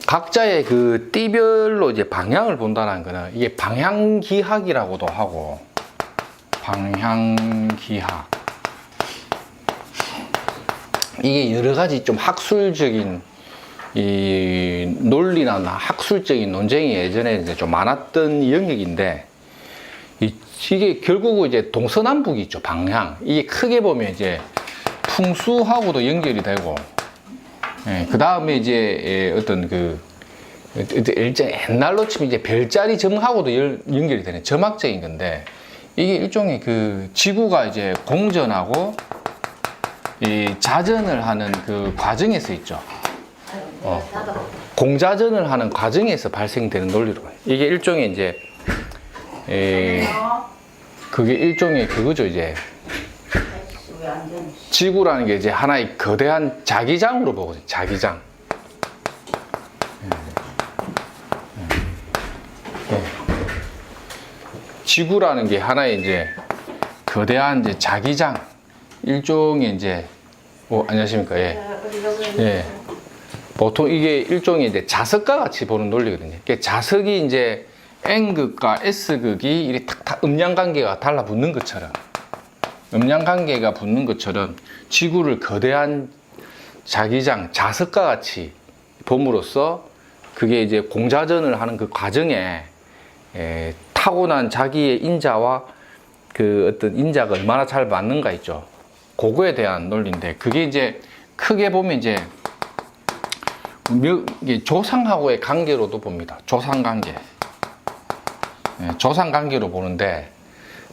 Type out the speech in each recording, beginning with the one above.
각자의 그 띠별로 이제 방향을 본다는 거는 이게 방향기학이라고도 하고, 방향기학. 이게 여러 가지 좀 학술적인 이 논리나 학술적인 논쟁이 예전에 이제 좀 많았던 영역인데, 이게 결국은 이제 동서남북이 있죠, 방향. 이게 크게 보면 이제 풍수하고도 연결이 되고, 예, 그 다음에 이제 어떤 그 옛날로 치면 이제 별자리 점하고도 연결이 되는 점학적인 건데, 이게 일종의 그 지구가 이제 공전하고 이 자전을 하는 그 과정에서 있죠. 공자전을 하는 과정에서 발생되는 논리로 봐요. 이게 일종의 이제 그게 일종의 그거죠. 이제 지구라는 게 이제 하나의 거대한 자기장으로 보거든요. 자기장. 지구라는 게 하나의 이제 거대한 이제 자기장, 일종의 이제 안녕하십니까? 예. 예. 보통 이게 일종의 이제 자석과 같이 보는 논리거든요. 자석이 이제 N극과 S극이 이렇게 탁탁 음량관계가 달라붙는 것처럼, 음량관계가 붙는 것처럼 지구를 거대한 자기장, 자석과 같이 봄으로써 그게 이제 공자전을 하는 그 과정에 타고난 자기의 인자와 그 어떤 인자가 얼마나 잘 맞는가 있죠. 그거에 대한 논리인데, 그게 이제 크게 보면 이제 조상하고의 관계로도 봅니다. 조상관계. 조상관계로 보는데,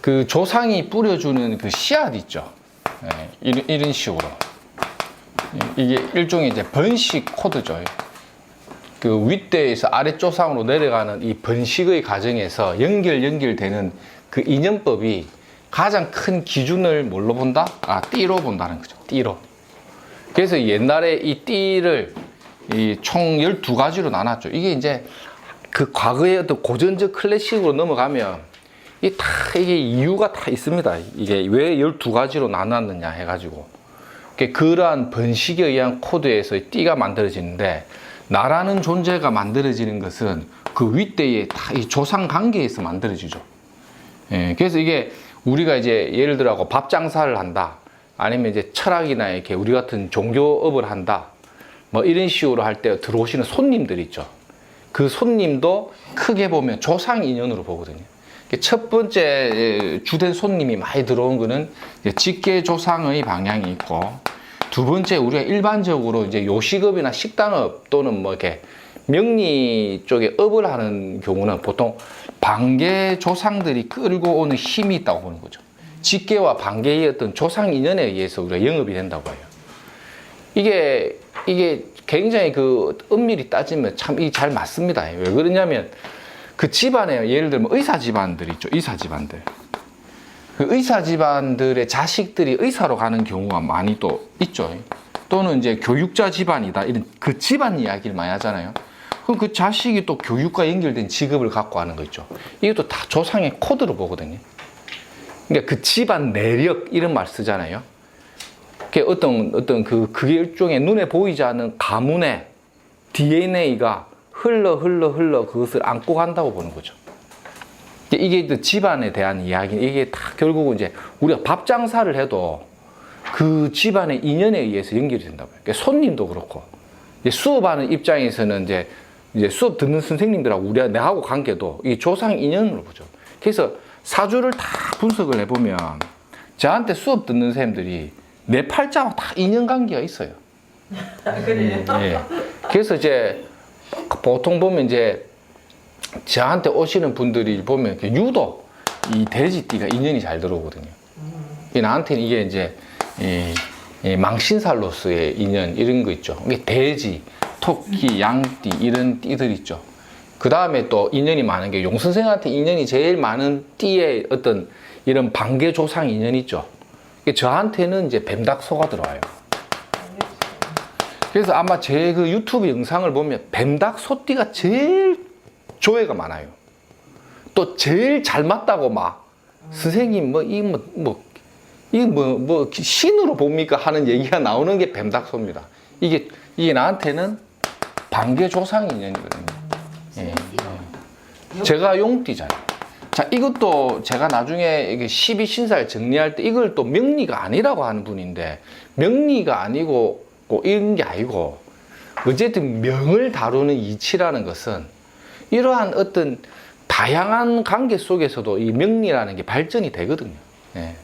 그 조상이 뿌려주는 그 씨앗 있죠. 이런 식으로. 이게 일종의 이제 번식 코드죠. 그 윗대에서 아래 조상으로 내려가는 이 번식의 과정에서 연결되는 그 인연법이 가장 큰 기준을 뭘로 본다? 띠로 본다는 거죠. 띠로. 그래서 옛날에 이 띠를 총 12가지로 나눴죠. 이게 이제 그 과거의 어떤 고전적 클래식으로 넘어가면 이게 이유가 다 있습니다. 이게 왜 12가지로 나눴느냐 해가지고. 그러한 번식에 의한 코드에서 띠가 만들어지는데, 나라는 존재가 만들어지는 것은 그 윗대의 다 이 조상 관계에서 만들어지죠. 그래서 이게 우리가 이제 예를 들어 밥 장사를 한다, 아니면 이제 철학이나 이렇게 우리 같은 종교업을 한다, 뭐 이런 식으로 할 때 들어오시는 손님들 있죠. 그 손님도 크게 보면 조상 인연으로 보거든요. 첫 번째 주된 손님이 많이 들어온 거는 직계 조상의 방향이 있고, 두 번째 우리가 일반적으로 이제 요식업이나 식당업 또는 뭐 이렇게 명리 쪽에 업을 하는 경우는 보통 반계 조상들이 끌고 오는 힘이 있다고 보는 거죠. 직계와 반계의 어떤 조상 인연에 의해서 우리가 영업이 된다고 해요. 이게 굉장히 그 엄밀히 따지면 참 잘 맞습니다. 왜 그러냐면 그 집안에 예를 들면 의사 집안들 있죠. 의사 집안들. 그 의사 집안들의 자식들이 의사로 가는 경우가 많이 또 있죠. 또는 이제 교육자 집안이다, 이런 그 집안 이야기를 많이 하잖아요. 그럼 그 자식이 또 교육과 연결된 직업을 갖고 하는 거 있죠. 이것도 다 조상의 코드로 보거든요. 그러니까 그 집안 내력 이런 말 쓰잖아요. 그게 어떤 그게 일종의 눈에 보이지 않는 가문의 DNA가 흘러 그것을 안고 간다고 보는 거죠. 이게 또 집안에 대한 이야기, 이게 다 결국은 이제 우리가 밥 장사를 해도 그 집안의 인연에 의해서 연결이 된다고요. 그러니까 손님도 그렇고, 수업하는 입장에서는 이제 수업 듣는 선생님들하고 내하고 관계도 이 조상 인연으로 보죠. 그래서 사주를 다 분석을 해보면 저한테 수업 듣는 선생님들이 내 팔자와 다 인연관계가 있어요. 그래요? 예. 그래서 이제 보통 보면 이제 저한테 오시는 분들이 보면 유독 이 돼지띠가 인연이 잘 들어오거든요. 나한테는 이게 이제 이 망신살로서의 인연 이런 거 있죠. 이게 돼지, 토끼, 양띠 이런 띠들 있죠. 그 다음에 또 인연이 많은 게 용선생한테 인연이 제일 많은 띠의 어떤 이런 반계 조상 인연이 있죠. 저한테는 이제 뱀닭소가 들어와요. 그래서 아마 제 그 유튜브 영상을 보면 뱀닭소띠가 제일 조회가 많아요. 또 제일 잘 맞다고 막 선생님 신으로 봅니까 하는 얘기가 나오는 게 뱀닭소입니다. 이게 나한테는 반개조상 인연이거든요. 예. 제가 용띠잖아요. 자, 이것도 제가 나중에 이게 12신살 정리할 때 이걸 또 명리가 아니라고 하는 분인데, 명리가 아니고 이런 게 아니고, 어쨌든 명을 다루는 이치라는 것은 이러한 어떤 다양한 관계 속에서도 이 명리라는 게 발전이 되거든요. 예.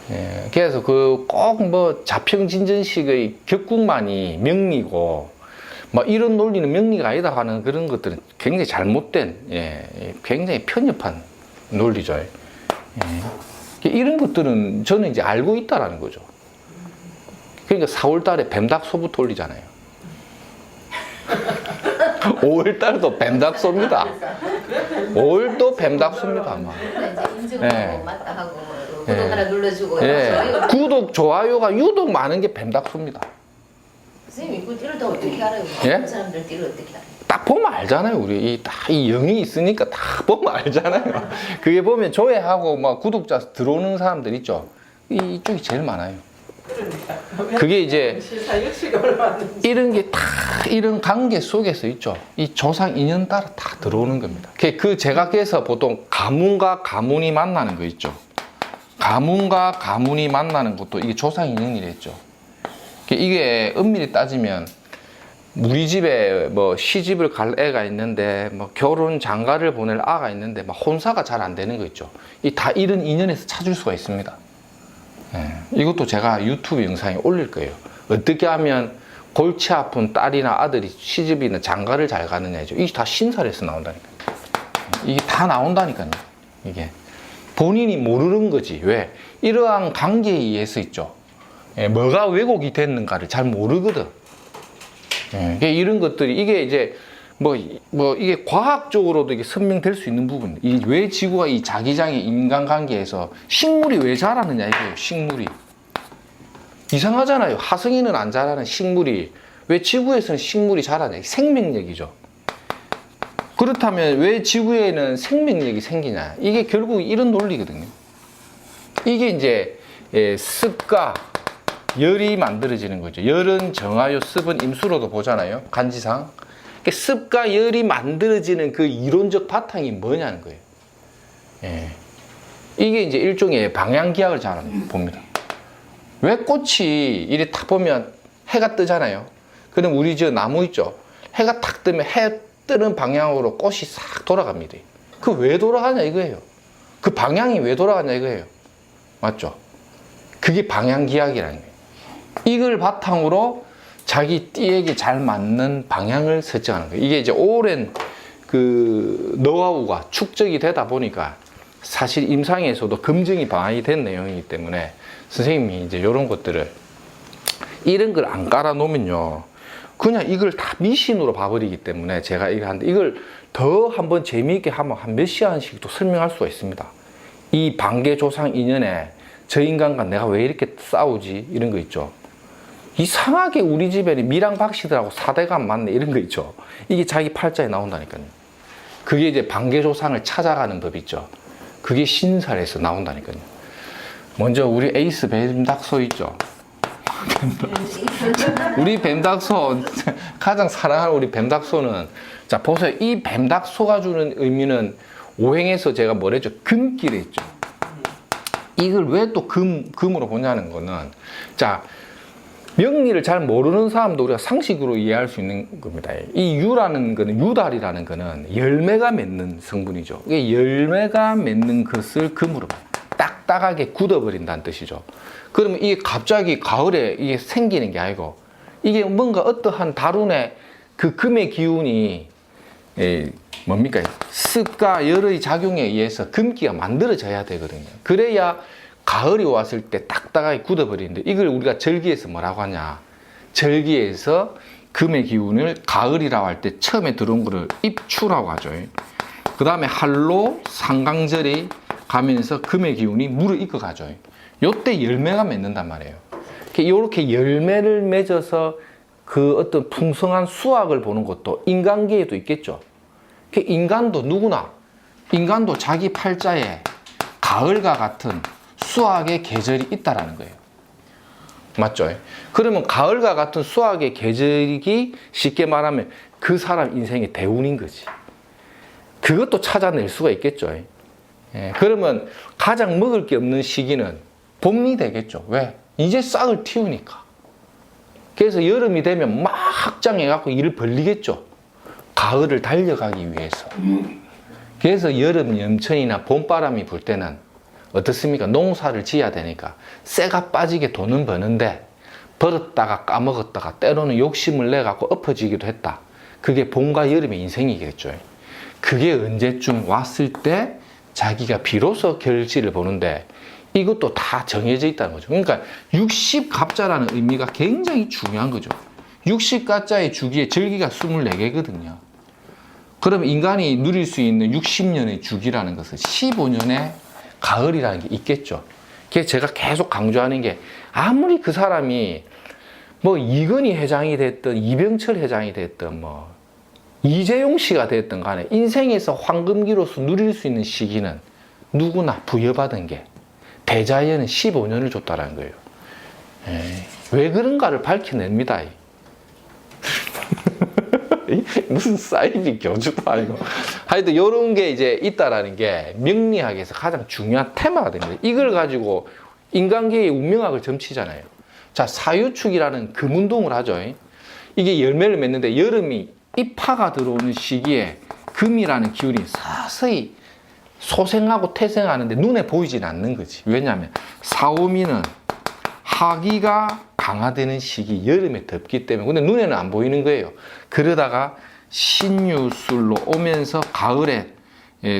예. 그래서 그 꼭 뭐 자평진전식의 격국만이 명리고, 뭐 이런 논리는 명리가 아니다 하는 그런 것들은 굉장히 잘못된, 예, 굉장히 편협한 논리죠. 예. 이런 것들은 저는 이제 알고 있다라는 거죠. 그러니까 4월 달에 뱀닭소부터 올리잖아요. 5월 달도 뱀닭소입니다. 5월도 뱀닭소입니다, 아마. 이제 인증하고 예. 맞다 하고 구독 하나 눌러주고 예. 좋아요. 구독, 좋아요가 유독 많은 게 뱀닭소입니다. 선생님 그 띠를 다 어떻게 알아요? 예? 그 사람들 띠를 어떻게 알아요? 딱 보면 알잖아요. 우리 이 영이 있으니까 딱 보면 알잖아요. 그게 보면 조회하고 막 구독자 들어오는 사람들 있죠. 이쪽이 제일 많아요. 그러니까. 그게 이제 시사일치가 올라왔는지. 이런 게 다 이런 관계 속에서 있죠. 이 조상 인연 따라 다 들어오는 겁니다. 그 제가 그래서 보통 가문과 가문이 만나는 거 있죠. 가문과 가문이 만나는 것도 이게 조상 인연이랬죠. 이게 엄밀히 따지면 우리 집에 뭐 시집을 갈 애가 있는데 뭐 결혼 장가를 보낼 아가 있는데 막 혼사가 잘 안 되는 거 있죠. 이 다 이런 인연에서 찾을 수가 있습니다. 예, 이것도 제가 유튜브 영상에 올릴 거예요. 어떻게 하면 골치 아픈 딸이나 아들이 시집이나 장가를 잘 가느냐죠. 이게 다 신살에서 나온다니까요. 이게 다 나온다니까요. 이게 본인이 모르는 거지. 왜? 이러한 관계에 의해서 있죠. 예, 뭐가 왜곡이 됐는가를 잘 모르거든. 예, 이런 것들이 이게 이제 뭐 이게 과학적으로도 이게 설명될 수 있는 부분. 이 왜 지구가 이 자기장의 인간관계에서 식물이 왜 자라느냐 이거예요. 식물이 이상하잖아요. 화성에는 안 자라는 식물이 왜 지구에서는 식물이 자라냐? 생명력이죠. 그렇다면 왜 지구에는 생명력이 생기냐? 이게 결국 이런 논리거든요. 이게 이제 습과 열이 만들어지는 거죠. 열은 정하요, 습은 임수로도 보잖아요. 간지상. 습과 열이 만들어지는 그 이론적 바탕이 뭐냐는 거예요. 예. 이게 이제 일종의 방향기학을 잘 봅니다. 왜 꽃이 이렇게 딱 보면 해가 뜨잖아요. 그럼 우리 저 나무 있죠. 해가 탁 뜨면 해 뜨는 방향으로 꽃이 싹 돌아갑니다. 그 왜 돌아가냐 이거예요. 그 방향이 왜 돌아가냐 이거예요. 맞죠? 그게 방향기학이라는 거예요. 이걸 바탕으로 자기 띠에게 잘 맞는 방향을 설정하는 거예요. 이게 이제 오랜 그 노하우가 축적이 되다 보니까 사실 임상에서도 검증이 많이 된 내용이기 때문에 선생님이 이제 이런 것들을 이런 걸 안 깔아 놓으면요. 그냥 이걸 다 미신으로 봐버리기 때문에 제가 이거 하는데 이걸 더 한번 재미있게 하면 한 몇 시간씩 또 설명할 수가 있습니다. 이 반개조상 인연에 저 인간과 내가 왜 이렇게 싸우지? 이런 거 있죠. 이상하게 우리 집에는 미랑 박씨들하고 사대가 안 맞네 이런 거 있죠. 이게 자기 팔자에 나온다니까요. 그게 이제 반개조상을 찾아가는 법 있죠. 그게 신살에서 나온다니까요. 먼저 우리 에이스 뱀닭소 있죠. 우리 뱀닭소 가장 사랑하는 우리 뱀닭소는 자 보세요. 이 뱀닭소가 주는 의미는 오행에서 제가 뭐랬죠? 금기를 했죠. 이걸 왜 또 금으로 보냐는 거는 자 명리를 잘 모르는 사람도 우리가 상식으로 이해할 수 있는 겁니다. 이 유라는 거는 유달이라는 거는 열매가 맺는 성분이죠. 이게 열매가 맺는 것을 금으로 봐요. 딱딱하게 굳어버린다는 뜻이죠. 그러면 이게 갑자기 가을에 이게 생기는 게 아니고 이게 뭔가 어떠한 다룬의 그 금의 기운이 뭡니까? 습과 열의 작용에 의해서 금기가 만들어져야 되거든요. 그래야 가을이 왔을 때 딱딱하게 굳어버리는데 이걸 우리가 절기에서 뭐라고 하냐? 절기에서 금의 기운을 가을이라고 할 때 처음에 들어온 거를 입추라고 하죠. 그 다음에 한로 상강절이 가면서 금의 기운이 물을 이끌어 가죠. 요때 열매가 맺는단 말이에요. 이렇게 열매를 맺어서 그 어떤 풍성한 수확을 보는 것도 인간계에도 있겠죠. 인간도 누구나 인간도 자기 팔자에 가을과 같은 수확의 계절이 있다라는 거예요. 맞죠? 그러면 가을과 같은 수학의 계절이 쉽게 말하면 그 사람 인생의 대운인 거지. 그것도 찾아낼 수가 있겠죠. 예, 그러면 가장 먹을 게 없는 시기는 봄이 되겠죠. 왜? 이제 싹을 틔우니까. 그래서 여름이 되면 막 확장해갖고 일을 벌리겠죠. 가을을 달려가기 위해서. 그래서 여름 염천이나 봄바람이 불 때는 어떻습니까? 농사를 지어야 되니까 쇠가 빠지게 돈은 버는데 벌었다가 까먹었다가 때로는 욕심을 내갖고 엎어지기도 했다. 그게 봄과 여름의 인생이겠죠. 그게 언제쯤 왔을 때 자기가 비로소 결실을 보는데 이것도 다 정해져 있다는 거죠. 그러니까 60갑자라는 의미가 굉장히 중요한 거죠. 60갑자의 주기에 절기가 24개거든요. 그럼 인간이 누릴 수 있는 60년의 주기라는 것은 15년의 가을이라는 게 있겠죠. 그래서 제가 계속 강조하는 게 아무리 그 사람이 뭐 이건희 회장이 됐든 이병철 회장이 됐든 뭐 이재용 씨가 됐든 간에 인생에서 황금기로서 누릴 수 있는 시기는 누구나 부여받은 게 대자연은 15년을 줬다는 거예요. 왜 그런가를 밝혀냅니다. 무슨 사이비 교주도 아니고. 하여튼 이런 게 이제 있다라는 게 명리학에서 가장 중요한 테마가 됩니다. 이걸 가지고 인간계의 운명학을 점치잖아요. 자, 사유축이라는 금운동을 하죠. 이게 열매를 맺는데 여름이 입하가 들어오는 시기에 금이라는 기운이 서서히 소생하고 태생하는데 눈에 보이진 않는 거지. 왜냐하면 사오미는 하기가 강화되는 시기, 여름에 덥기 때문에. 근데 눈에는 안 보이는 거예요. 그러다가 신유술로 오면서 가을에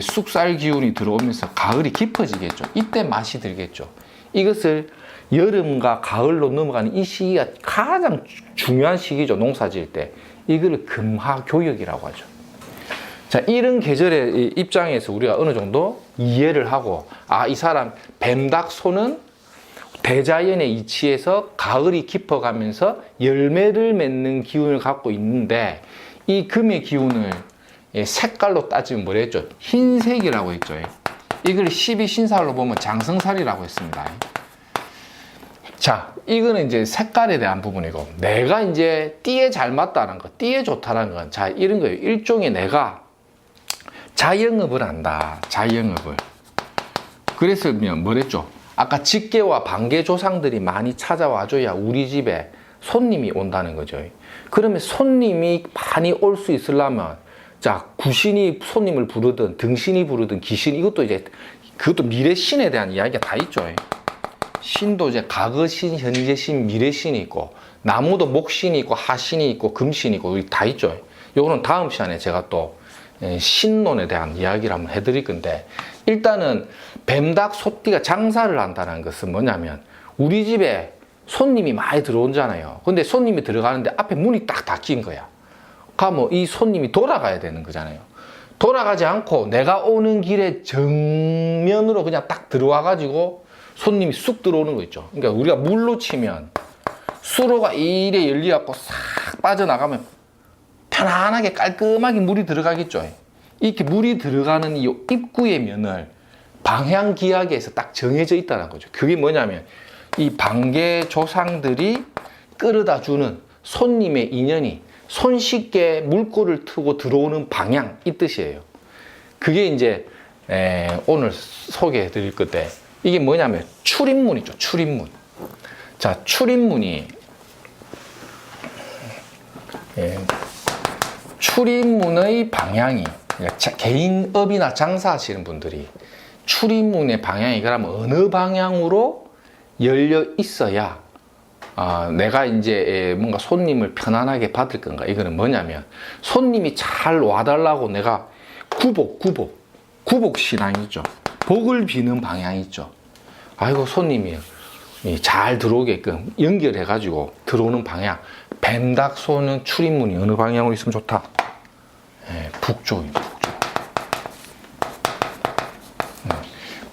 쑥살 기운이 들어오면서 가을이 깊어지겠죠. 이때 맛이 들겠죠. 이것을 여름과 가을로 넘어가는 이 시기가 가장 중요한 시기죠. 농사 지을 때. 이걸 금화교역이라고 하죠. 자, 이런 계절의 입장에서 우리가 어느 정도 이해를 하고, 아, 이 사람 뱀닭소는 대자연의 이치에서 가을이 깊어가면서 열매를 맺는 기운을 갖고 있는데, 이 금의 기운을 색깔로 따지면 뭐랬죠? 흰색이라고 했죠. 이걸 12신살로 보면 장성살이라고 했습니다. 자, 이거는 이제 색깔에 대한 부분이고, 내가 이제 띠에 잘 맞다는 거, 띠에 좋다는 건, 자, 이런 거예요. 일종의 내가 자영업을 한다. 자영업을. 그래서 뭐랬죠? 아까 직계와 반계 조상들이 많이 찾아와줘야 우리 집에 손님이 온다는 거죠. 그러면 손님이 많이 올 수 있으려면, 자, 구신이 손님을 부르든 등신이 부르든 귀신, 이것도 이제 그것도 미래신에 대한 이야기가 다 있죠. 신도 이제 과거신, 현재신, 미래신이 있고, 나무도 목신이 있고 하신이 있고 금신이 있고 다 있죠. 요거는 다음 시간에 제가 또 신론에 대한 이야기를 한번 해드릴 건데, 일단은 뱀닭 소띠가 장사를 한다는 것은 뭐냐면, 우리 집에 손님이 많이 들어오잖아요. 근데 손님이 들어가는데 앞에 문이 딱 닫힌 거야. 그러면 이 손님이 돌아가야 되는 거잖아요. 돌아가지 않고 내가 오는 길에 정면으로 그냥 딱 들어와 가지고 손님이 쑥 들어오는 거 있죠. 그러니까 우리가 물로 치면 수로가 이래 열려갖고 싹 빠져나가면 편안하게 깔끔하게 물이 들어가겠죠. 이렇게 물이 들어가는 이 입구의 면을 방향기하계에서 딱 정해져 있다는 거죠. 그게 뭐냐면 이 반계 조상들이 끌어다 주는 손님의 인연이 손쉽게 물꼬를 트고 들어오는 방향, 이 뜻이에요. 그게 이제 오늘 소개해 드릴 건데, 이게 뭐냐면 출입문이죠. 출입문. 자, 출입문이 출입문의 방향이, 그러니까 개인업이나 장사하시는 분들이 출입문의 방향이 그러면 어느 방향으로 열려 있어야 내가 이제 뭔가 손님을 편안하게 받을 건가. 이거는 뭐냐면 손님이 잘 와달라고 내가 구복 신앙이죠. 복을 비는 방향이 있죠. 아이고, 손님이 잘 들어오게끔 연결해 가지고 들어오는 방향. 뱀닭소는 출입문이 어느 방향으로 있으면 좋다? 북쪽입니다.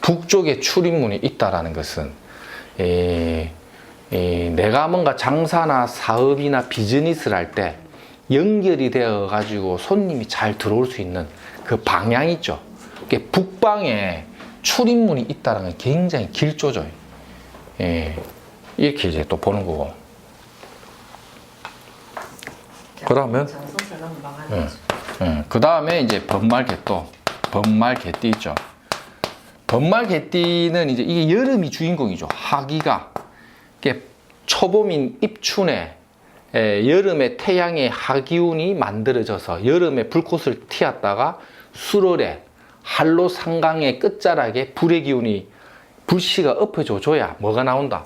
북쪽에 출입문이 있다라는 것은 내가 뭔가 장사나 사업이나 비즈니스를 할 때 연결이 되어 가지고 손님이 잘 들어올 수 있는 그 방향이 있죠. 북방에 출입문이 있다는 건 굉장히 길조죠. 이렇게 이제 또 보는 거고. 그러면 장성철은 망하는 거죠. 그 다음에 이제 번말개또, 번말개띠 있죠. 번말개띠는 이제 이게 여름이 주인공이죠. 하기가 이게 초봄인 입춘에 여름에 태양의 하기운이 만들어져서 여름에 불꽃을 튀었다가 수월에 한로상강의 끝자락에 불의 기운이 불씨가 엎어져 줘야 뭐가 나온다?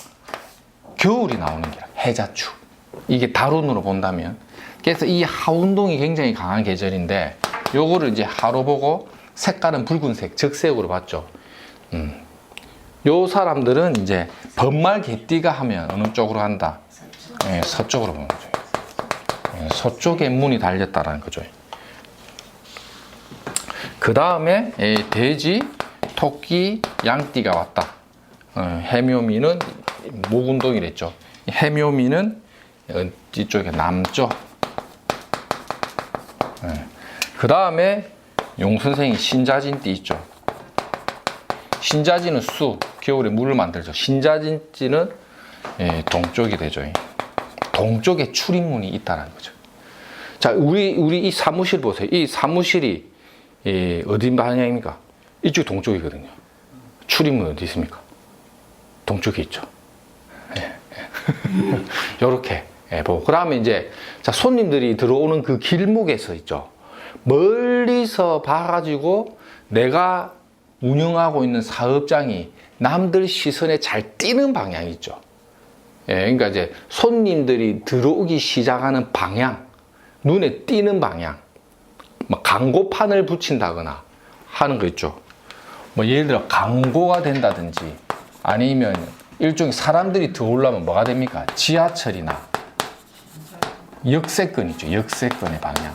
겨울이 나오는 거야. 해자추. 이게 다룬으로 본다면. 그래서 이 하운동이 굉장히 강한 계절인데 요거를 이제 하로 보고 색깔은 붉은색, 적색으로 봤죠. 요 사람들은 이제 번말개띠가 하면 어느 쪽으로 한다? 예, 서쪽으로 보는 거죠. 예, 서쪽에 문이 달렸다라는 거죠. 그 다음에 돼지, 토끼, 양띠가 왔다. 해묘미는 목운동이랬죠. 해묘미는 이쪽에 남쪽. 그 다음에 용선생이 신자진띠 있죠. 신자진은 수, 겨울에 물을 만들죠. 신자진띠는 동쪽이 되죠. 동쪽에 출입문이 있다는 거죠. 자, 우리 이 사무실 보세요. 이 사무실이 어디 방향입니까? 이쪽 동쪽이거든요. 출입문 어디 있습니까? 동쪽에 있죠. 요렇게 보고. 그 다음에 이제, 자, 손님들이 들어오는 그 길목에서 있죠. 멀리서 봐가지고 내가 운영하고 있는 사업장이 남들 시선에 잘 띄는 방향이 있죠. 그러니까 이제 손님들이 들어오기 시작하는 방향, 눈에 띄는 방향, 뭐 광고판을 붙인다거나 하는 거 있죠. 뭐 예를 들어 광고가 된다든지 아니면 일종의 사람들이 들어오려면 뭐가 됩니까? 지하철이나 역세권 있죠. 역세권의 방향.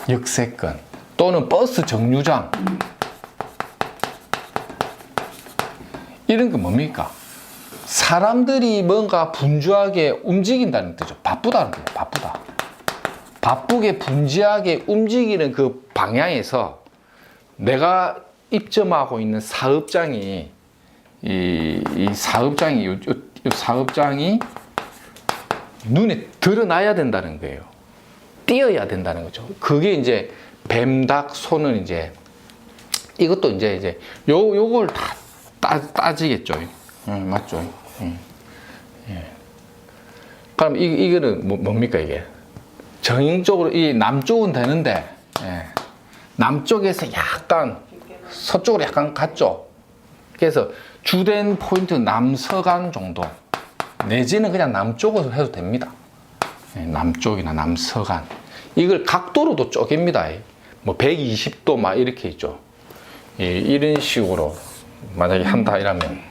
역세권. 또는 버스 정류장. 이런 건 뭡니까? 사람들이 뭔가 분주하게 움직인다는 뜻이죠. 바쁘다는 거예요. 바쁘다. 바쁘게 분주하게 움직이는 그 방향에서 내가 입점하고 있는 사업장이 이 사업장이 눈에 드러나야 된다는 거예요. 띄어야 된다는 거죠. 그게 이제 뱀, 닭, 소는 이제 이것도 이제 요걸 다 따지겠죠. 맞죠. 그럼 이거는 뭡니까 이게? 정형적으로 이 남쪽은 되는데 남쪽에서 약간 서쪽으로 약간 갔죠. 그래서 주된 포인트 남서간 정도 내지는 그냥 남쪽으로 해도 됩니다. 남쪽이나 남서간 이걸 각도로도 쪼갭니다. 뭐 120도 막 이렇게 있죠. 이런 식으로 만약에 한다 이러면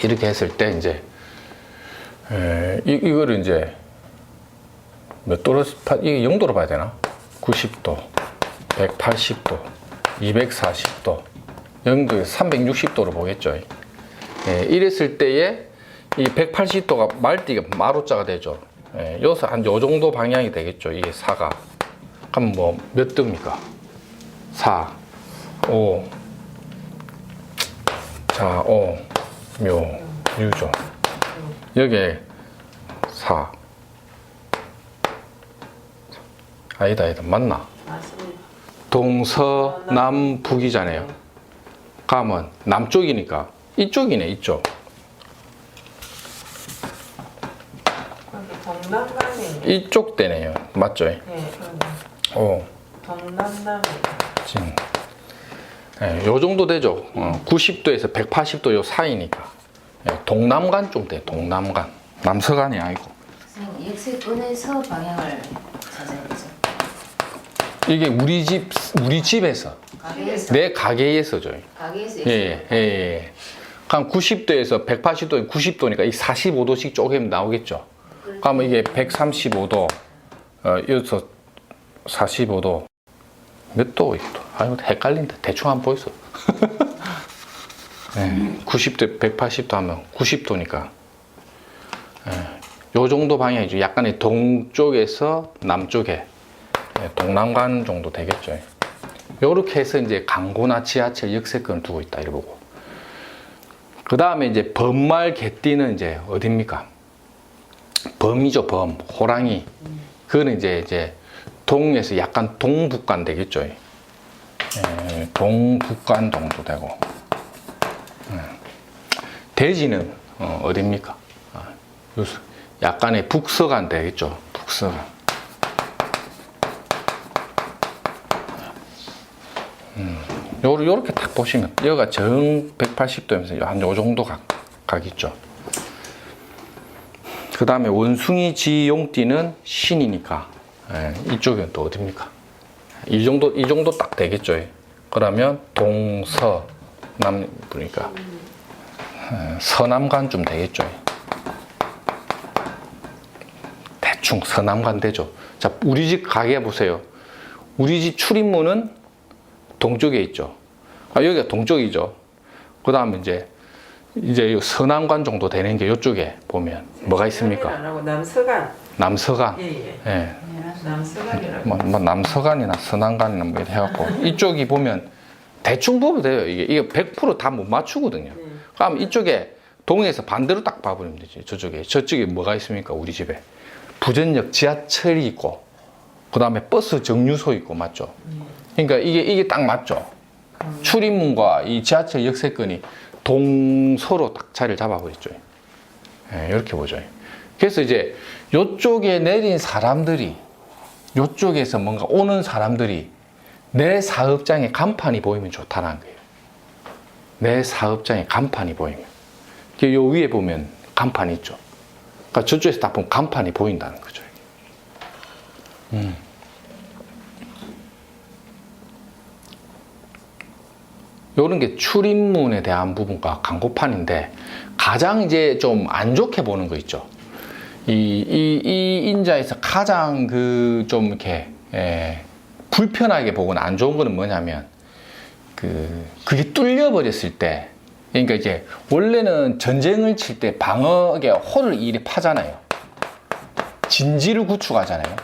이렇게 했을 때 이제 이거를 이제 몇 도로 이게 영도로 봐야 되나? 90도, 180도, 240도, 영도에서 360도로 보겠죠. 이랬을 때에 이 180도가 말띠가 마루자가 되죠. 여기서 한 요 정도 방향이 되겠죠. 이게 4가. 그럼 뭐 몇 도입니까? 4, 5, 자, 5, 묘, 유죠. 여기에 4. 아니다. 맞나? 맞습니다. 동서남북이잖아요. 가면 남쪽이니까 이쪽이네. 이쪽. 동남남이. 이쪽 되네요. 맞죠? 네, 오. 동남남이. 요 정도 되죠. 90도에서 180도 요 사이니까. 동남간 좀 돼. 동남간. 남서간이 아니고. 선생님, 역세권에서 방향을 찾아야 되죠. 이게 우리 집에서. 가게에서. 내 가게에서죠. 가게에서 예. 그럼 90도에서 180도, 90도니까 이 45도씩 쪼개면 나오겠죠. 그러면 이게 135도, 여기서 45도. 몇 도? 아유, 헷갈린다. 대충 한번 보이소. 90도, 180도 하면 90도니까. 요 정도 방향이죠. 약간의 동쪽에서 남쪽에 동남간 정도 되겠죠. 요렇게 해서 이제 광고나 지하철 역세권을 두고 있다 이래 보고. 그 다음에 이제 범말 개띠는 이제 어딥니까? 범이죠, 범. 호랑이. 그거는 이제 동에서 약간 동북간 되겠죠. 예, 동북간 정도 되고. 돼지는 어딥니까? 약간의 북서간 되겠죠. 북서간. 요렇게 딱 보시면 여기가 정 180도면서 한 요 정도 가겠죠. 그 다음에 원숭이 지용띠는 신이니까 이쪽은 또 어딥니까? 이 정도 딱 되겠죠. 그러면 동서 남 그러니까 서남간쯤 되겠죠. 대충 서남간 되죠. 자, 우리 집 가게 보세요. 우리 집 출입문은 동쪽에 있죠. 여기가 동쪽이죠. 그 다음에 이제 서남간 정도 되는 게 이쪽에 보면 뭐가 있습니까? 안 하고 남서간. 남서간. 예. 예. 남서간이라고. 뭐 남서간이나 서남간이나 뭐 이렇게 해갖고 이쪽이 보면 대충 보면 돼요. 이게 100% 다 못 맞추거든요. 그럼 이쪽에 동에서 반대로 딱 봐버리면 되지. 저쪽에 뭐가 있습니까? 우리 집에 부전역 지하철이 있고 그 다음에 버스 정류소 있고 맞죠? 그러니까 이게 딱 맞죠. 출입문과 이 지하철 역세권이 동서로 딱 자리를 잡아버렸죠. 예, 이렇게 보죠. 그래서 이제 요쪽에 내린 사람들이 요쪽에서 뭔가 오는 사람들이 내 사업장에 간판이 보이면 좋다는 거예요. 내 사업장에 간판이 보이면. 요 위에 보면 간판이 있죠. 그러니까 저쪽에서 딱 보면 간판이 보인다는 거죠. 요런 게 출입문에 대한 부분과 광고판인데 가장 이제 좀 안 좋게 보는 거 있죠. 이 인자에서 가장 좀 이렇게 불편하게 보거나 안 좋은 거는 뭐냐면 그게 뚫려 버렸을 때, 그러니까 이제 원래는 전쟁을 칠 때 방어에 홀을 이리 파잖아요. 진지를 구축하잖아요.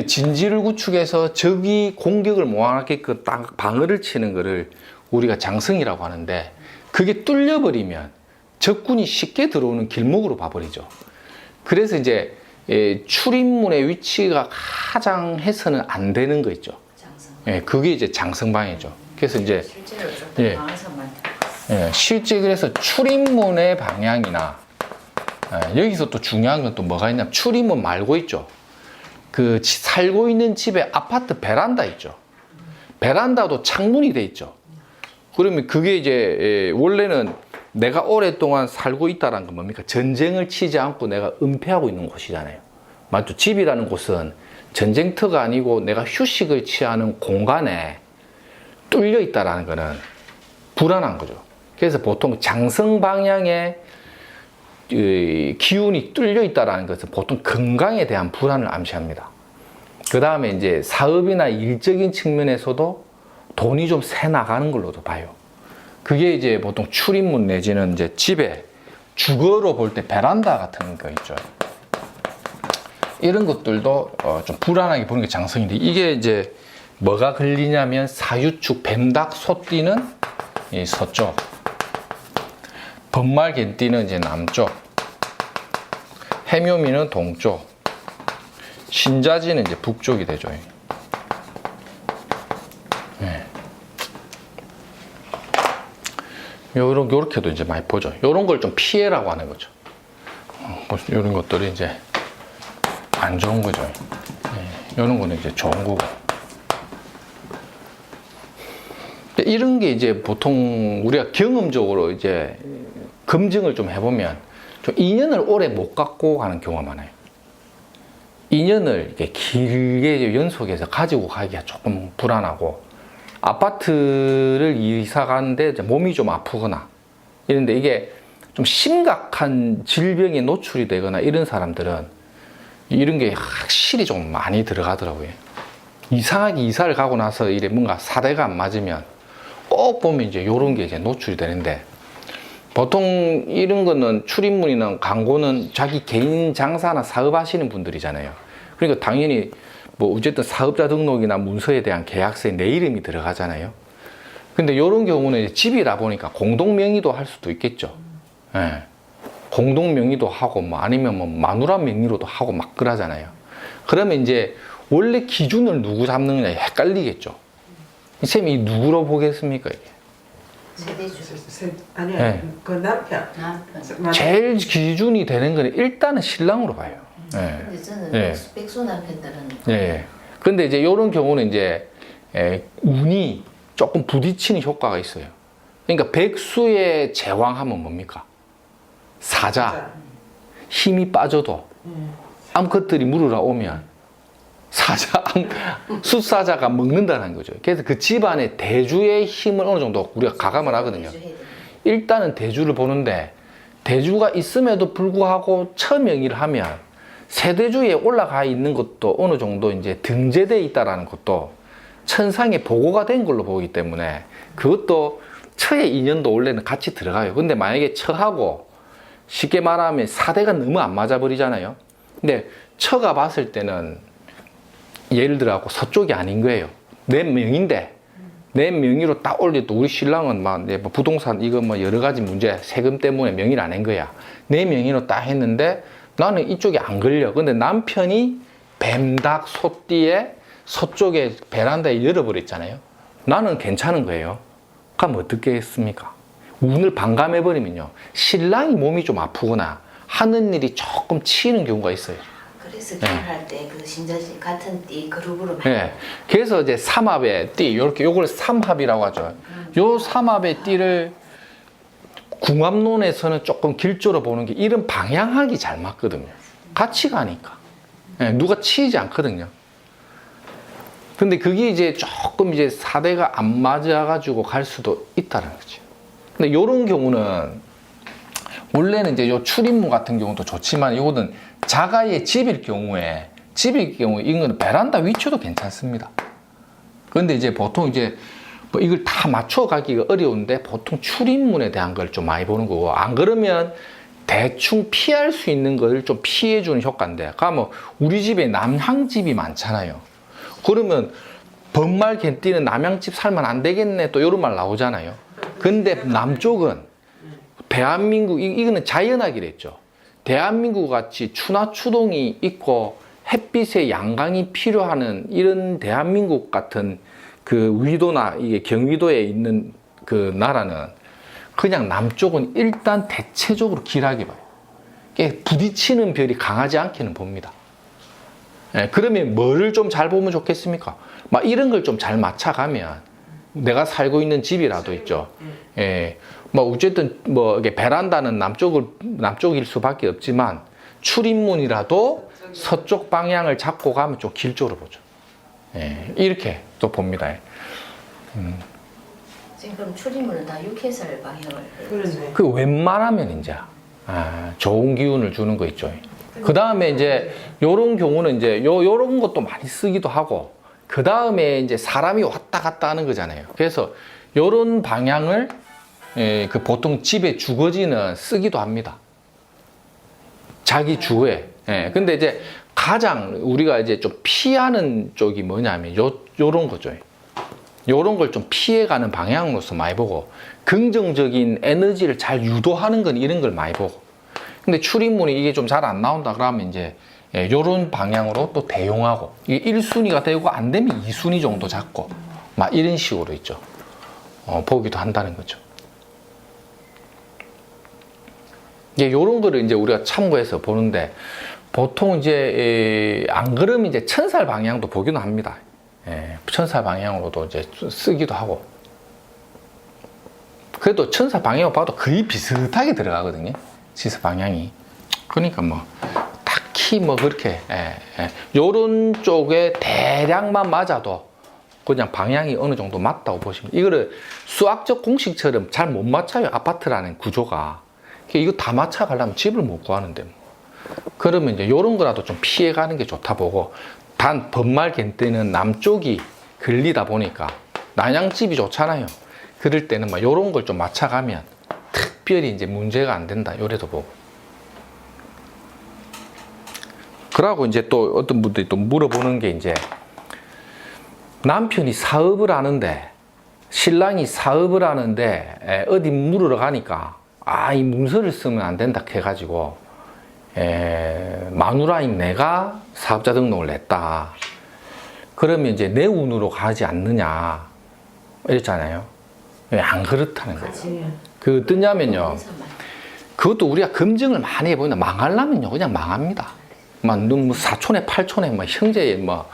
진지를 구축해서 적이 공격을 못 하게끔 딱 방어를 치는 거를 우리가 장성이라고 하는데, 그게 뚫려 버리면 적군이 쉽게 들어오는 길목으로 봐버리죠. 그래서 이제 출입문의 위치가 가장 해서는 안 되는 거 있죠. 장성. 예, 그게 이제 장성방이죠. 그래서 이제 실제로 좀 예. 방에서만 실제 그래서 출입문의 방향이나 여기서 또 중요한 건 또 뭐가 있냐면 출입문 말고 있죠. 살고 있는 집에 아파트 베란다 있죠. 베란다도 창문이 돼 있죠. 그러면 그게 이제 원래는 내가 오랫동안 살고 있다는 건 뭡니까? 전쟁을 치지 않고 내가 은폐하고 있는 곳이잖아요. 맞죠? 집이라는 곳은 전쟁터가 아니고 내가 휴식을 취하는 공간에 뚫려 있다는 거는 불안한 거죠. 그래서 보통 장성 방향에 기운이 뚫려 있다는 것은 보통 건강에 대한 불안을 암시합니다. 그 다음에 이제 사업이나 일적인 측면에서도 돈이 좀 새 나가는 걸로도 봐요. 그게 이제 보통 출입문 내지는 이제 집에 주거로 볼 때 베란다 같은 거 있죠. 이런 것들도 좀 불안하게 보는 게 장성인데, 이게 이제 뭐가 걸리냐면 사유축 뱀닭 소띠는 이 서쪽, 범말 개띠는 이제 남쪽, 해묘미는 동쪽, 신자지는 이제 북쪽이 되죠. 네. 요렇게도 이제 많이 보죠. 요런 걸 좀 피해라고 하는 거죠. 요런 것들이 이제 안 좋은 거죠. 네. 요런 거는 이제 좋은 거고. 이런 게 이제 보통 우리가 경험적으로 이제 검증을 좀 해보면 좀 인연을 오래 못 갖고 가는 경우가 많아요. 인연을 이렇게 길게 연속해서 가지고 가기가 조금 불안하고, 아파트를 이사 가는데 몸이 좀 아프거나 이런데 이게 좀 심각한 질병에 노출이 되거나 이런 사람들은 이런 게 확실히 좀 많이 들어가더라고요. 이상하게 이사를 가고 나서 이래 뭔가 사대가 안 맞으면 꼭 보면 이제 요런 게 이제 노출이 되는데, 보통 이런 거는 출입문이나 광고는 자기 개인 장사나 사업하시는 분들이잖아요. 그러니까 당연히 뭐 어쨌든 사업자 등록이나 문서에 대한 계약서에 내 이름이 들어가잖아요. 근데 이런 경우는 이제 집이다 보니까 공동 명의도 할 수도 있겠죠. 예. 공동 명의도 하고 뭐 아니면 뭐 마누라 명의로도 하고 막 그러잖아요. 그러면 이제 원래 기준을 누구 잡느냐 헷갈리겠죠. 쌤이 누구로 보겠습니까 이게? 세대주. 아니야. 네. 그 남편. 남편. 제일 기준이 되는 거는 일단은 신랑으로 봐요. 예. 근데 저는 네. 백수 남편들은 예. 근데 이제 이런 경우는 이제 운이 조금 부딪히는 효과가 있어요. 그러니까 백수의 제왕하면 뭡니까? 사자. 힘이 빠져도 암컷들이 물으러 오면 사자, 숫사자가 먹는다는 거죠. 그래서 그 집안의 대주의 힘을 어느 정도 우리가 가감을 하거든요. 일단은 대주를 보는데 대주가 있음에도 불구하고 처명의를 하면 세대주에 올라가 있는 것도 어느 정도 이제 등재되어 있다라는 것도 천상에 보고가 된 걸로 보기 때문에 그것도 처의 인연도 원래는 같이 들어가요. 근데 만약에 처하고 쉽게 말하면 사대가 너무 안 맞아버리잖아요. 근데 처가 봤을 때는 예를 들어갖고 서쪽이 아닌 거예요. 내 명인데 내 명의로 딱 올려도 우리 신랑은 막 이제 뭐 부동산 이거 뭐 여러 가지 문제 세금 때문에 명의를 안 한 거야. 내 명의로 딱 했는데 나는 이쪽에 안 걸려. 근데 남편이 뱀닭 소띠에 서쪽에 베란다에 열어버렸잖아요. 나는 괜찮은 거예요. 그럼 어떻게 했습니까? 운을 반감해버리면요. 신랑이 몸이 좀 아프거나 하는 일이 조금 치이는 경우가 있어요. 그래서 결혼할 때 그 신자지 같은 띠 그룹으로 예. 그래서 이제 삼합의 띠, 요렇게 요걸 삼합이라고 하죠. 요 삼합의 띠를 궁합론에서는 조금 길조로 보는 게 이런 방향학이 잘 맞거든요. 같이 가니까. 예, 누가 치이지 않거든요. 근데 그게 이제 조금 이제 사대가 안 맞아가지고 갈 수도 있다는 거죠. 근데 요런 경우는 원래는 이제 요 출입문 같은 경우도 좋지만 이거는 자가의 집일 경우에 이거는 베란다 위치도 괜찮습니다. 그런데 이제 보통 이제 뭐 이걸 다 맞춰가기가 어려운데 보통 출입문에 대한 걸 좀 많이 보는 거고 안 그러면 대충 피할 수 있는 걸 좀 피해주는 효과인데 그러면 우리 집에 남향집이 많잖아요. 그러면 번말 갠띠는 남향집 살면 안 되겠네 또 이런 말 나오잖아요. 근데 남쪽은 대한민국 이거는 자연학이랬죠. 대한민국 같이 추나추동이 있고 햇빛의 양강이 필요하는 이런 대한민국 같은 그 위도나 이게 경위도에 있는 그 나라는 그냥 남쪽은 일단 대체적으로 길하게 봐요. 부딪히는 별이 강하지 않게는 봅니다. 예, 그러면 뭐를 좀 잘 보면 좋겠습니까? 막 이런 걸 좀 잘 맞춰가면 내가 살고 있는 집이라도 있죠. 예, 뭐 어쨌든 뭐 이게 베란다는 남쪽일 수밖에 없지만 출입문이라도 서쪽 방향을 잡고 가면 좀 길조로 보죠. 예, 이렇게 또 봅니다. 지금 그럼 출입문은 다 육해설 방향을 그렇네. 그 웬만하면 이제 좋은 기운을 주는 거 있죠. 그 다음에 이제 요런 경우는 이제 요런 것도 많이 쓰기도 하고 그 다음에 이제 사람이 왔다 갔다 하는 거잖아요. 그래서 요런 방향을 그 보통 집의 주거지는 쓰기도 합니다. 자기 주에. 예. 근데 이제 가장 우리가 이제 좀 피하는 쪽이 뭐냐면 요런 거죠. 요런 걸 좀 피해가는 방향으로서 많이 보고 긍정적인 에너지를 잘 유도하는 건 이런 걸 많이 보고 근데 출입문이 이게 좀 잘 안 나온다 그러면 이제 요런 방향으로 또 대용하고 이게 1순위가 되고 안 되면 2순위 정도 잡고 막 이런 식으로 있죠. 보기도 한다는 거죠. 이제 요런 거를 이제 우리가 참고해서 보는데 보통 이제 안 그러면 이제 천살 방향도 보기는 합니다. 천살 방향으로도 이제 쓰기도 하고 그래도 천살 방향을 봐도 거의 비슷하게 들어가거든요. 지서 방향이. 그러니까 뭐 딱히 뭐 그렇게 요런 쪽에 대략만 맞아도 그냥 방향이 어느 정도 맞다고 보시면 이거를 수학적 공식처럼 잘 못 맞춰요. 아파트라는 구조가. 이거 다 맞춰 가려면 집을 못 구하는데 뭐. 그러면 이제 요런 거라도 좀 피해 가는 게 좋다 보고 단 번말 갠때는 남쪽이 걸리다 보니까 남양집이 좋잖아요. 그럴 때는 막 요런 걸 좀 맞춰가면 특별히 이제 문제가 안 된다. 요래도 보고. 그러고 이제 또 어떤 분들이 또 물어보는 게 이제 남편이 사업을 하는데 신랑이 사업을 하는데 어디 물으러 가니까 이 문서를 쓰면 안 된다 해가지고 마누라인 내가 사업자 등록을 냈다. 그러면 이제 내 운으로 가지 않느냐 이랬잖아요. 안 그렇다는 거예요. 그 어떠냐면요. 그것도 우리가 검증을 많이 해보면 망하려면요 그냥 망합니다. 뭐 사촌에 팔촌에 뭐 형제 뭐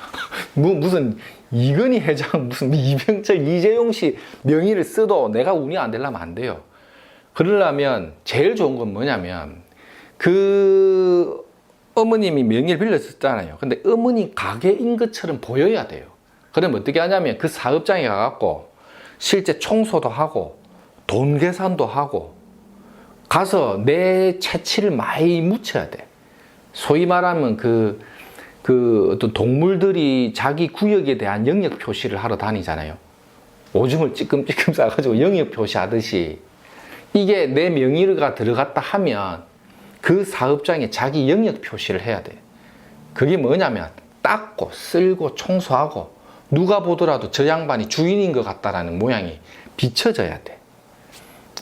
무슨 이건희 회장 무슨 이병철 이재용 씨 명의를 써도 내가 운이 안 되려면 안 돼요. 그러려면 제일 좋은 건 뭐냐면 그 어머님이 명의를 빌렸었잖아요. 근데 어머니 가게인 것처럼 보여야 돼요. 그러면 어떻게 하냐면 그 사업장에 가갖고 실제 청소도 하고 돈 계산도 하고 가서 내 채취를 많이 묻혀야 돼. 소위 말하면 그 어떤 동물들이 자기 구역에 대한 영역 표시를 하러 다니잖아요. 오줌을 찌끔찌끔 싸가지고 영역 표시하듯이 이게 내 명의가 들어갔다 하면 그 사업장에 자기 영역 표시를 해야 돼. 그게 뭐냐면 닦고 쓸고 청소하고 누가 보더라도 저 양반이 주인인 것 같다라는 모양이 비춰져야 돼.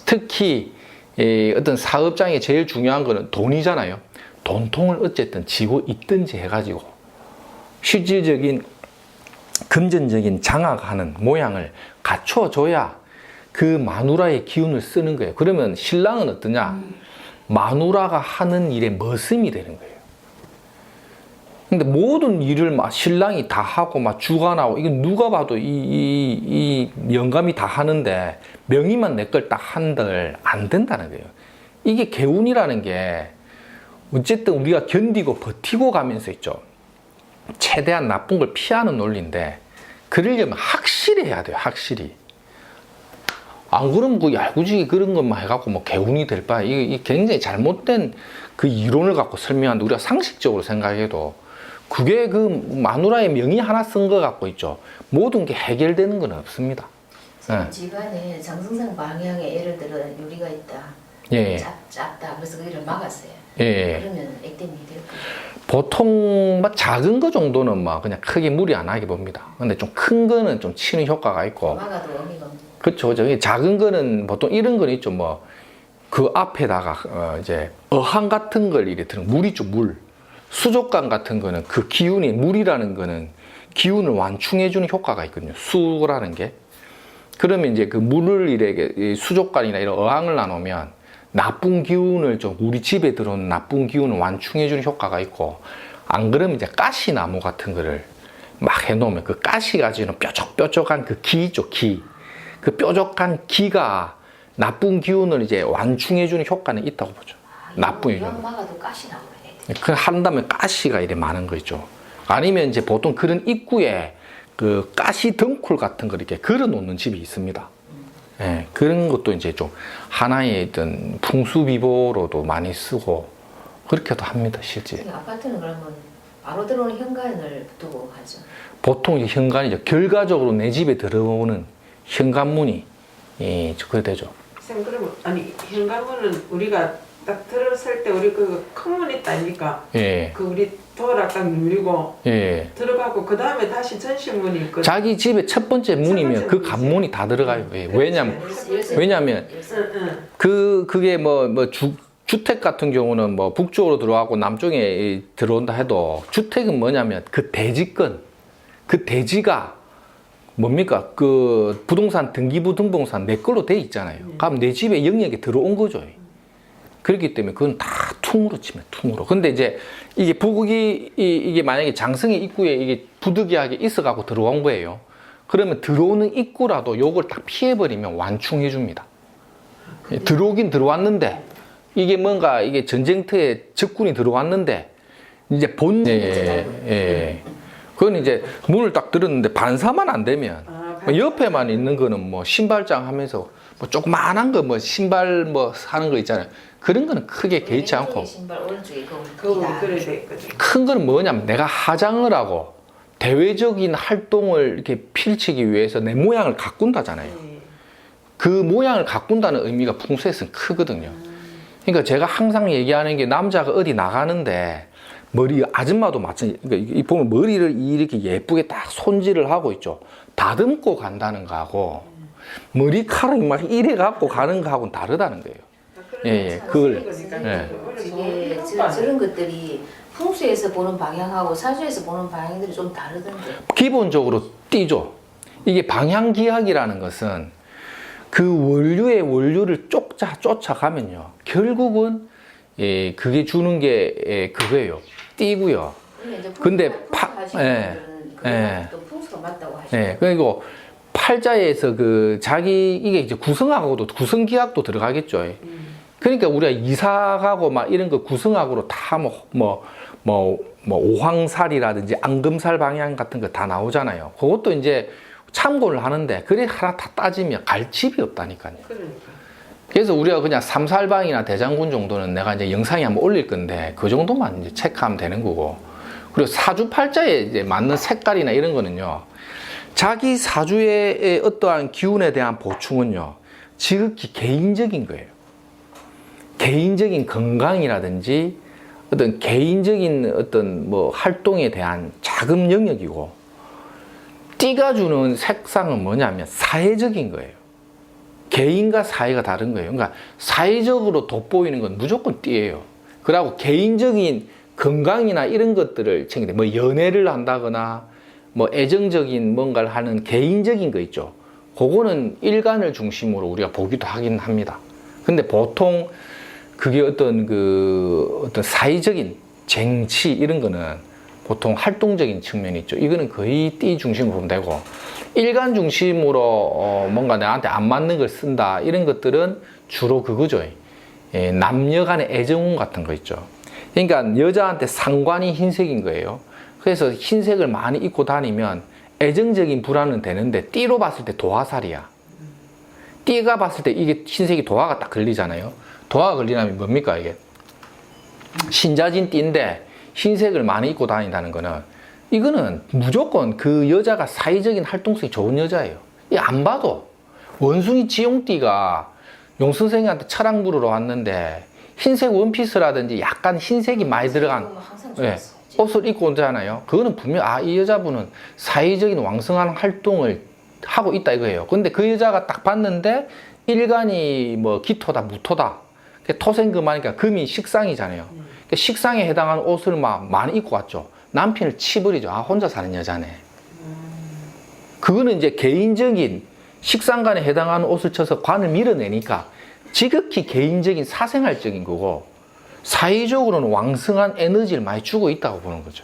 특히 어떤 사업장에 제일 중요한 거는 돈이잖아요. 돈통을 어쨌든 쥐고 있든지 해가지고 실질적인 금전적인 장악하는 모양을 갖춰줘야 그 마누라의 기운을 쓰는 거예요. 그러면 신랑은 어떠냐? 마누라가 하는 일의 머슴이 되는 거예요. 근데 모든 일을 막 신랑이 다 하고 막 주관하고 이게 누가 봐도 이 영감이 다 하는데 명의만 내 걸 딱 한들 안 된다는 거예요. 이게 개운이라는 게 어쨌든 우리가 견디고 버티고 가면서 있죠. 최대한 나쁜 걸 피하는 논리인데 그러려면 확실히 해야 돼요. 확실히. 안 그러면 그 얄궂이 그런 것만 해갖고 뭐 개운이 될 바에 이게 굉장히 잘못된 그 이론을 갖고 설명하는데 우리가 상식적으로 생각해도 그게 그 마누라의 명의 하나 쓴 거 갖고 있죠. 모든 게 해결되는 건 없습니다. 집안에 정승상 방향에 예를 들어 유리가 있다. 예. 작다. 그래서 그 일을 막았어요. 예. 그러면 액땜이 될 거예요. 보통 막 작은 거 정도는 막 그냥 크게 무리 안 하게 봅니다. 근데 좀 큰 거는 좀 치는 효과가 있고. 막아도 의미가 없는. 그렇죠. 저기 작은 거는 보통 이런 건 있죠. 뭐 그 앞에다가 이제 어항 같은 걸 이래 들은 물 있죠. 물. 수족관 같은 거는 그 기운이 물이라는 거는 기운을 완충해주는 효과가 있거든요. 수라는 게. 그러면 이제 그 물을 이렇게 수족관이나 이런 어항을 놔놓으면 나쁜 기운을 좀 우리 집에 들어오는 나쁜 기운을 완충해주는 효과가 있고 안 그러면 이제 가시나무 같은 거를 막 해놓으면 그 가시 가지고는 뾰족뾰족한 그 기 있죠. 기. 그 뾰족한 기가 나쁜 기운을 이제 완충해주는 효과는 있다고 보죠. 나쁜 기운. 막아도 가시 나오네. 그 한다면 가시가 이래 많은 거 있죠. 아니면 이제 보통 그런 입구에 그 가시 덩쿨 같은 거 이렇게 걸어 놓는 집이 있습니다. 예, 그런 것도 이제 좀 하나의 어떤 풍수비보로도 많이 쓰고 그렇게도 합니다, 실제. 아파트는 그러면 바로 들어오는 현관을 두고 하죠. 보통 이제 현관이죠. 결과적으로 내 집에 들어오는 현관문이 그래 되죠. 쌤 그러면 아니 현관문은 우리가 딱 들어설 때 우리 그 큰 문 있다 아닙니까? 예. 그 우리 도어락 딱 눌리고 예. 들어가고 그 다음에 다시 전신문이 있거든. 자기 집에 첫 번째 문이면 그 관문이 다 들어가요. 예. 왜냐면 그게 주택 같은 경우는 뭐 북쪽으로 들어가고 남쪽에 들어온다 해도 주택은 뭐냐면 그 대지권, 그 대지가 뭡니까? 그 부동산 등기부 등본상 내 걸로 돼 있잖아요. 그럼 내 집에 영역에 들어온 거죠. 그렇기 때문에 그건 다 퉁으로 치면 퉁으로. 근데 이제 이게 이게 만약에 장성의 입구에 이게 부득이하게 있어갖고 들어온 거예요. 그러면 들어오는 입구라도 요걸 딱 피해버리면 완충해 줍니다. 들어오긴 들어왔는데 이게 뭔가 이게 전쟁터에 적군이 들어왔는데 이제 그건 이제 문을 딱 들었는데 반사만 안 되면 옆에만 있는 거는 뭐 신발장 하면서 뭐 조그만한 거 뭐 신발 뭐 사는 거 있잖아요. 그런 거는 크게 개의치 않고 신발 오른쪽에 그거 그래 돼 있거든. 큰 거는 뭐냐면 내가 화장을 하고 대외적인 활동을 이렇게 펼치기 위해서 내 모양을 가꾼다잖아요. 그 모양을 가꾼다는 의미가 풍수에서는 크거든요. 그러니까 제가 항상 얘기하는 게 남자가 어디 나가는데 머리 아줌마도 마찬가지. 그러니까 이 보면 머리를 이렇게 예쁘게 딱 손질을 하고 있죠. 다듬고 간다는 거하고 머리카락이 막 이래 갖고 가는 거하고는 다르다는 거예요. 예, 그걸 예. 이게 저런 것들이 풍수에서 보는 방향하고 사주에서 보는 방향들이 좀 다르던데. 기본적으로 띄죠. 이게 방향기학이라는 것은 그 원류의 원류를 쫓아가면요. 결국은 예, 그게 주는 게 그거예요. 띄고요. 근데 또 풍수가 맞다고 하시죠. 예, 그리고 팔자에서 그 자기 이게 이제 구성하고도 구성기학도 들어가겠죠. 그러니까 우리가 이사하고 막 이런 거 구성학으로 다 뭐 오황살이라든지 앙금살 방향 같은 거 다 나오잖아요. 그것도 이제 참고를 하는데 그래 하나 다 따지면 갈 집이 없다니까요. 그러니까. 그래서 우리가 그냥 삼살방이나 대장군 정도는 내가 이제 영상에 한번 올릴 건데 그 정도만 이제 체크하면 되는 거고. 그리고 사주팔자에 이제 맞는 색깔이나 이런 거는요. 자기 사주의 어떠한 기운에 대한 보충은요. 지극히 개인적인 거예요. 개인적인 건강이라든지 어떤 개인적인 어떤 뭐 활동에 대한 자금 영역이고 띠가 주는 색상은 뭐냐면 사회적인 거예요. 개인과 사회가 다른 거예요. 그러니까 사회적으로 돋보이는 건 무조건 띠예요. 그리고 개인적인 건강이나 이런 것들을 챙기되 뭐 연애를 한다거나 뭐 애정적인 뭔가를 하는 개인적인 거 있죠. 그거는 일간을 중심으로 우리가 보기도 하긴 합니다. 근데 보통 그게 어떤 사회적인 쟁취 이런 거는 보통 활동적인 측면이 있죠. 이거는 거의 띠 중심으로 보면 되고 일간 중심으로 뭔가 나한테 안 맞는 걸 쓴다 이런 것들은 주로 그거죠. 예, 남녀 간의 애정운 같은 거 있죠. 그러니까 여자한테 상관이 흰색인 거예요. 그래서 흰색을 많이 입고 다니면 애정적인 불안은 되는데 띠로 봤을 때 도화살이야. 띠가 봤을 때 이게 흰색이 도화가 딱 걸리잖아요. 도화가 걸리려면 뭡니까 이게? 신자진 띠인데 흰색을 많이 입고 다닌다는 거는 이거는 무조건 그 여자가 사회적인 활동성이 좋은 여자예요. 이 안 봐도 원숭이 지용띠가 용 선생님한테 철학 물으러 왔는데 흰색 원피스라든지 약간 흰색이 많이 들어간 옷을 입고 오잖아요. 그거는 분명 이 여자분은 사회적인 왕성한 활동을 하고 있다 이거예요. 근데 그 여자가 딱 봤는데 일간이 뭐 기토다 무토다. 토생금하니까 금이 식상이잖아요. 그러니까 식상에 해당하는 옷을 막 많이 입고 왔죠. 남편을 치버리죠. 혼자 사는 여자네. 그거는 이제 개인적인 식상관에 해당하는 옷을 쳐서 관을 밀어내니까 지극히 개인적인 사생활적인 거고 사회적으로는 왕성한 에너지를 많이 주고 있다고 보는 거죠.